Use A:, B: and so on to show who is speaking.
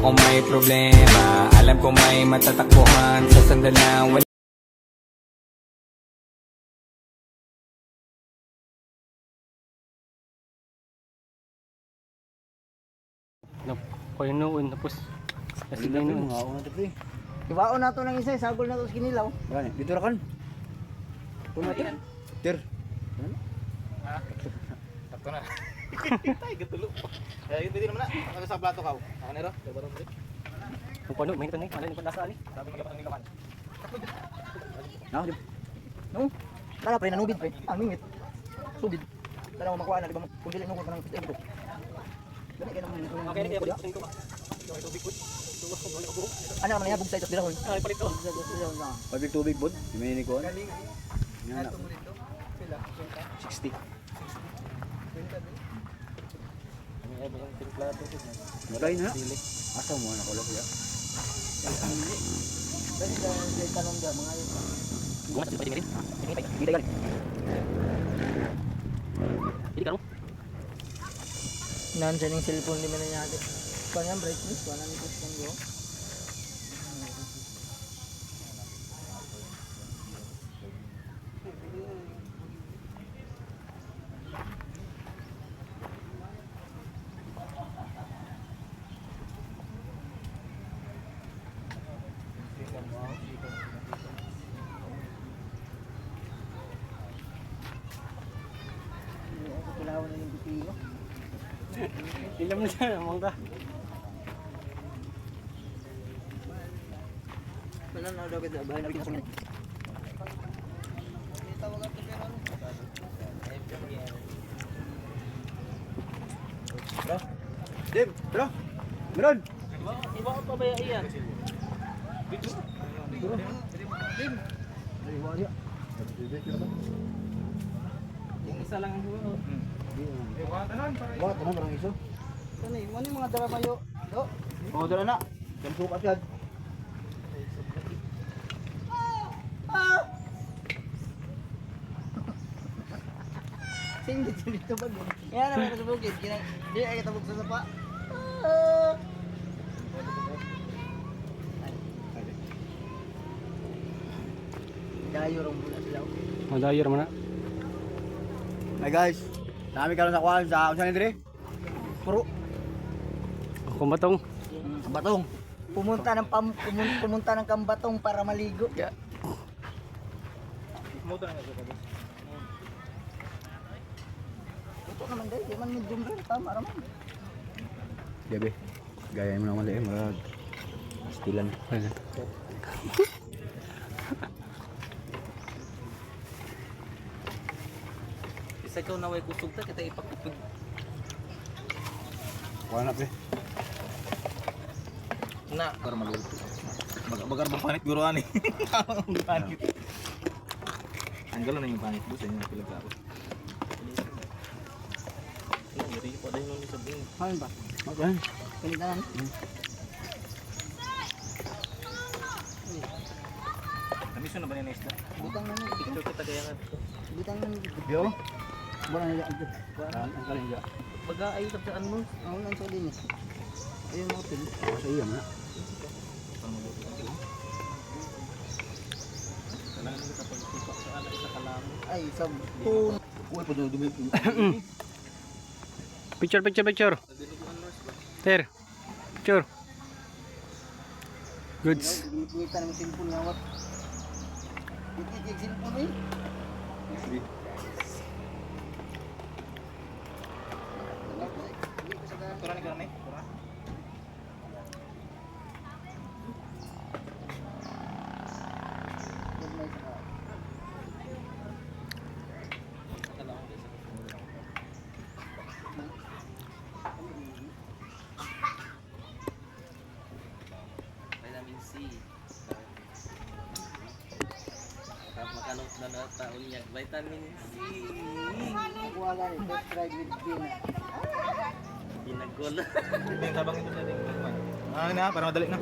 A: ako may problema. Alam ko may matatakbuhan sa sandal na wala.
B: Noon tapos kasi noon
C: Mga una pre.
D: Ibaon na to ng isa, sagol na to sa kinilaw.
C: Gani, dito ra kan. Pumatin. Tir.
E: Takto na. Tay gatulo. Eh pwede naman na. Ano sa plato ka? Ako nero. Barong dito.
B: kung ano may tanay wala ni pala ani
E: Sabi ko pa nilakan.
C: Na, di.
D: No? Tara pre, nanubid pre. Ang mingit. Subid. Tara mo makuha na, di ba? Kung dili nungkot na ng pitay mo. Dali ka naman nito.
B: okay kaya pala ko
D: Ano naman niya, bugsa ito, dirahon.
B: ay palit to
C: Pabig tubig bud. Di may ni ko. Yan na. 60. Magay na. Asa mo na kulog ya.
D: Dali ka tanong dyan, mga yun.
B: bukas pwede rin hindi galing hindi ka no
D: Nandiyan yung cellphone di man na natin. Kanya brightness, 100% go. Kailangan na yung pipino.
B: ilam na siya mong ta
D: Wala na daw kita, bahay na kita sa mga.
C: Dim, tara. Meron.
B: iba ko pa ba iyan yung isa lang ang buo
C: Wala tanong barang iso.
D: Ano yung mga dala mayo? Do?
C: Oh, dala na. Kan sukat yan.
D: Singit dito ba? Yan naman sa bukid. Di ay kita buksa sa pa. Dayo rong bulan sila.
B: madayer man na
C: Hi guys. Nami karon sa kwan sa unsa ni dire?
D: Puro
B: kumbatong
C: Batong.
D: pumunta ng Kambatong para maligo.
E: Moto na sa
D: Ito naman dahil, di man medium rare, tama raman.
C: Gabi. Gaya mo naman dai mag stilan.
B: isa ikaw naway kusog ta kita ipakupig
C: Wala na pre.
E: na para maluto. Bagar ba panit guro ani? Ang panit. Tanggal na yung panit bus yung pinagkao. Hindi pa dahil nung sabihin.
D: Hain ba?
C: Magan.
D: Pilitan.
E: Kami na ba ni Nesda?
D: Butang na nito.
B: picture kita kaya nga
D: Butang na nito.
C: Yo. Wala na dito. Ang kalin ja.
B: baga ay sa saan mo
D: Ako lang sa dinis. Ayun mo hotel.
C: Sa iya na.
E: Para maluto.
B: kailangan kita pagsipak sa ala isa kalamo
D: Ay, sampun.
C: Uy, pa dumi.
B: picture ter picture goods
D: Kita ng cellphone nga wat. Ikik cellphone eh.
E: Tura ni karne. Tura.
B: vitamin C makanong na taon niya vitamin C
D: Kuha gani, best ride with Pina.
B: pinagol
E: Ito yung tabang ito sa ating. Ah, na para madali na.